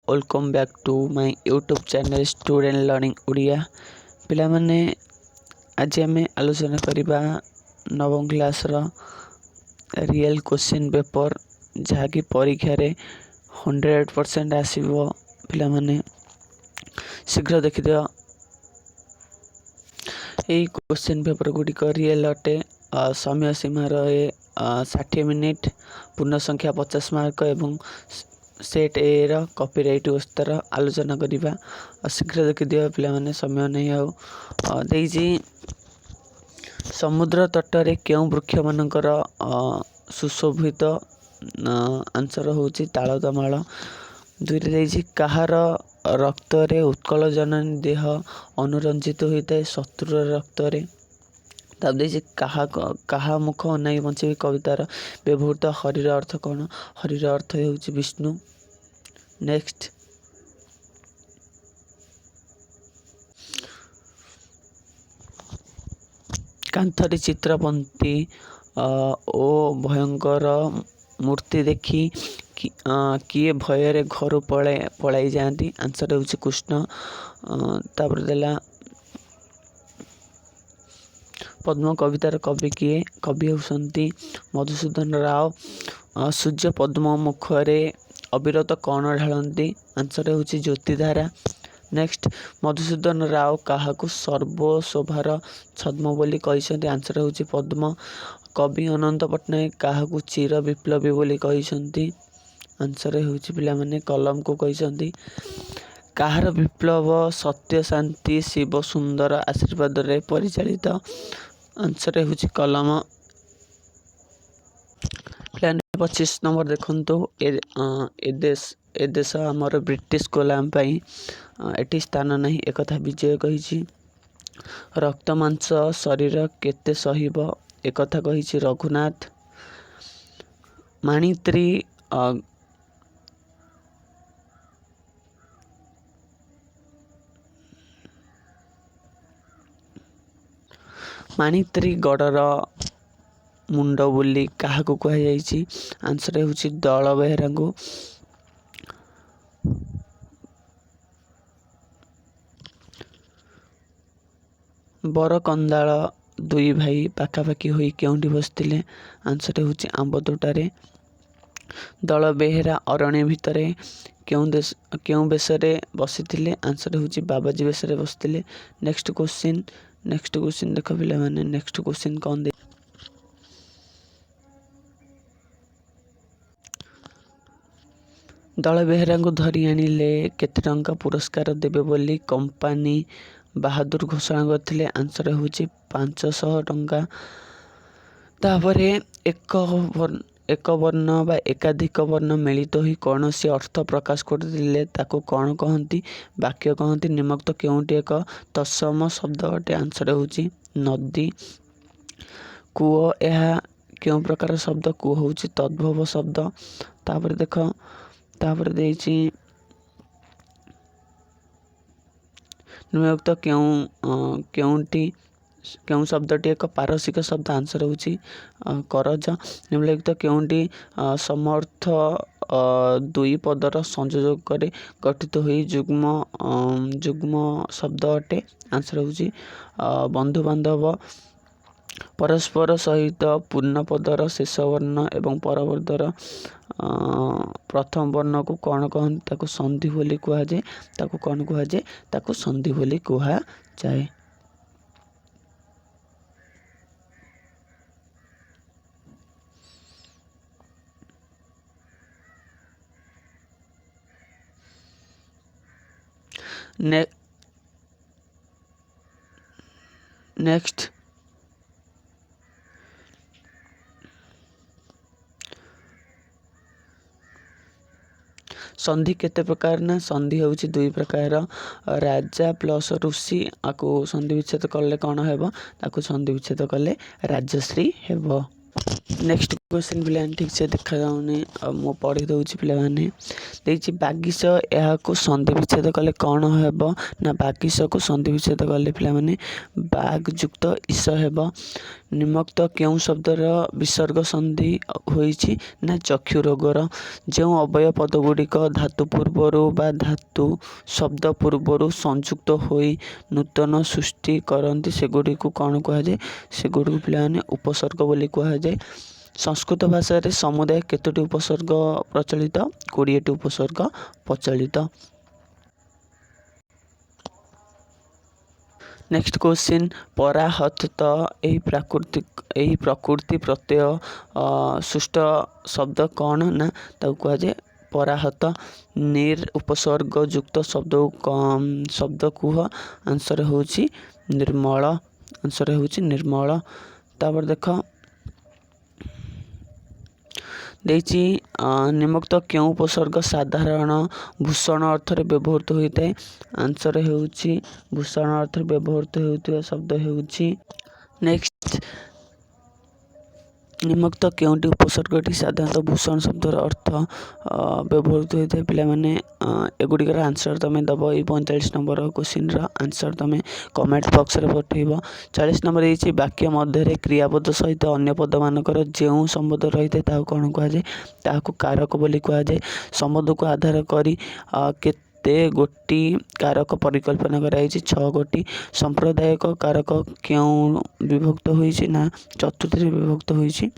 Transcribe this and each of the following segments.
Welcome back to my YouTube channel student learning Odia. पिला माने आज आम आलोचना करवा नवम क्लास रियल क्वेश्चन पेपर जहाँकि परीक्षा रे 100% आसो। पिला माने शीघ्र देखिद यही क्वेश्चन पेपर गुड़िक रियल अटे। समय सीमा रहे 60 मिनिट, पूर्ण संख्या 50 मार्क एवं सेट ए रा कॉपीराइट व्यवस्थार आलोचना करवा। शीघ्र देखिद पिला माने समय नहीं आ समुद्र तटरे क्यों वृक्ष मानकर सुशोभित आंसर होची तालदमाल। दुईरे कहार रक्त रे उत्कल जननी देह अनुरंजित होता है शत्रुर रक्त रे। कहा मुख अनाई बंचे कवितार व्यवहृत हरिर अर्थ कौन? हरिर अर्थ होची विष्णु। नेक्स्ट कांथरी चित्रपंती ओ भयंकर मूर्ति देखी किए भय घर पलाई जाती? आंसर होची कृष्ण। तापर देला पद्म कवितार कवि किए? कवि होती मधुसूदन राव। सूर्य पद्म मुखरे अविरत कौन ढालती? आंसर होची ज्योतिधारा। नेक्स्ट मधुसूदन राव काहाकू सर्वशोभार छद्म बोली कहिसंती? आंसर होची पद्म। कवि अनंत पट्टनायक काहाकू चिर विप्लवी बोली कहिसंती? आंसर होची पिला माने कलम को कहिसंती। काहार विप्लव सत्य शांति शिव सुंदर आशीर्वाद रे परिचालित? आंसर होची कलम। 25 नंबर देखंतु ए देश आमर ब्रिटिश गोलाम पाई एटी स्थान नहीं एक विजय कही। रक्त मांस शरीर केते सहिब एक कही रघुनाथ। माणित्री गड़र मुंड बोली क्या कहुई? आंसर होची दल बेहरा को। बरकंदाल दुई भाई पाखापाखि होई केउंठी बसथिले? आंसर होची आंब तोटारे। दल बेहेरा अरण्य भितरे क्यों बेसरे बसिथिले? आंसर होची बाबाजी बेसरे बसथिले। नेक्स्ट क्वेश्चन देख पिला माने नेक्स्ट क्वेश्चन कौन दे? दल बेहेरा को धरी आनिले केते टंका पुरस्कार देबे बोली कंपनी बहादुर घोषणा करथिले? आंसर होची 500 टंका। तापरे एक वर्ण बा एकाधिक वर्ण मिलित होई कौन सी अर्थ प्रकाश करथिले ताको कौन कहंती? वाक्य कहंती। निम्नलिखित केउंटी एक तत्सम शब्द अटे? आंसर होची नदी। कूओ यह क्यों प्रकार शब्द? कूओ होची तद्भव शब्द। तापर देख तापर देइची निम्नलिखित क्यों शब्दटी एक पारसिक शब्द? आंसर होची करज। निम्नलिखित क्योंटी समर्थ दुई पदर संयोजक करे गठित हुई जुग्म शब्द अटे? आंसर होची बंधु बांधव। परस्पर सहित पूर्ण पदर शेष वर्ण एवं परवर्धर प्रथम वर्ण को कौन कहते? ताको संधि बोली कहा जाए। ताको कौन कहा जाए? ताको संधि बोली कहा जाए। नेक्स्ट संधि केते प्रकार? ना संधि होची दुई प्रकार। राजा प्लस ऋषि आको संधि विच्छेद कले कौन हेबो? ताको संधि विच्छेद कले राजश्री हेबो। नेक्स्ट क्वेश्चन पिलाने ठीक से देखा जाऊनी मु पढ़ी दउछि पिलाने देछि बागिश एहाको संधि विच्छेद कले कौन हेबो ना बागिश को संधि विच्छेद कले पिलाने बाग युक्त ईश हेबो निम्नोक्त केउ शब्दर विसर्ग संधि होइछि ना चक्षु रोगर जो अवय पद गुड़िक धातु पूर्वरु बा धातु शब्द पूर्वरु संयुक्त होई नूतन सृष्टि करती सेगुड़ी को कौन कह जाए सेगुड़ी को पिलाने उपसर्ग बोली कह जाए। संस्कृत भाषा रे समुदाय केतोटी उपसर्ग प्रचलित 20टी उपसर्ग प्रचलित। नेक्स्ट क्वेश्चन पराहत यही प्रकृति प्रत्यय सुष्ट शब्द कौन ना ताऊ कह जाए पराहत निर उपसर्ग युक्त शब्द कुह आंसर होची निर्मल आंसर होची निर्मल। तापर देख देछि निम्नोक्त केउ उपसर्ग साधारण भूषण अर्थ रे व्यवहृत होता है आंसर होउछि भूषण अर्थ रे व्यवहृत होउथिबा शब्द होउछि। नेक्स्ट निम्नोक्त केउटी उपसर्गटी साधारणतः भूषण शब्दर अर्थ व्यवहृत होता है पिला माने एगुड़िकर आंसर तुम दब ये 45 नंबर क्वेश्चन आंसर तुम कमेंट बॉक्स रे पठेइब। 40 नंबर ये वाक्य मध्य क्रियापद सहित अन्य पद मानकर जो संबंध रही है ताकू कौन कह जाए ताकू कारक बोली कह जाए। संबंध को आधार करी केते गोटी कारक परिकल्पना कराई 6 गोटी। सांप्रदायिक कारक क्यों विभक्त होइछि ना चतुर्थी विभक्त होइछि।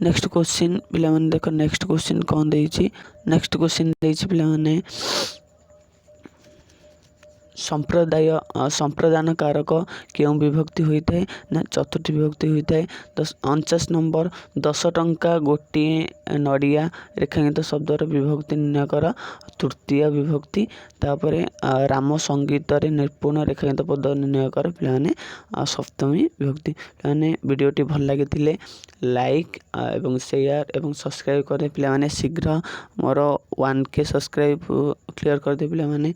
नेक्स्ट क्वेश्चन पिला माने देखो नेक्स्ट क्वेश्चन कौन देइछि नेक्स्ट क्वेश्चन देइछि पिला माने संप्रदान कारक क्यों विभक्ति होता है ना चतुर्थी विभक्ति होता है। 49 नंबर 10 टंका गोटे नड़िया रेखांकित शब्दर विभक्ति निर्णय कर तृतीय विभक्ति। तापरे राम संगीत रे निपुण रेखांकित पद निर्णय कर पिलाने सप्तमी विभक्ति। पिलाने वीडियोटी भल लगी लाइक एवं शेयर एवं सब्सक्राइब कर पिलाने शीघ्र मोर 1K सब्सक्राइब क्लियर कर दे पिलाने।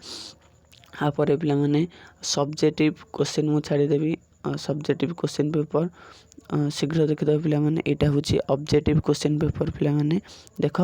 आपर पिलाने सब्जेक्टिव क्वेश्चन मु छाड़देवी सब्जेक्टिव क्वेश्चन पेपर शीघ्र देखिदेव पिलाने। यहाँ हूँ ऑब्जेक्टिव क्वेश्चन पेपर पिलाने देख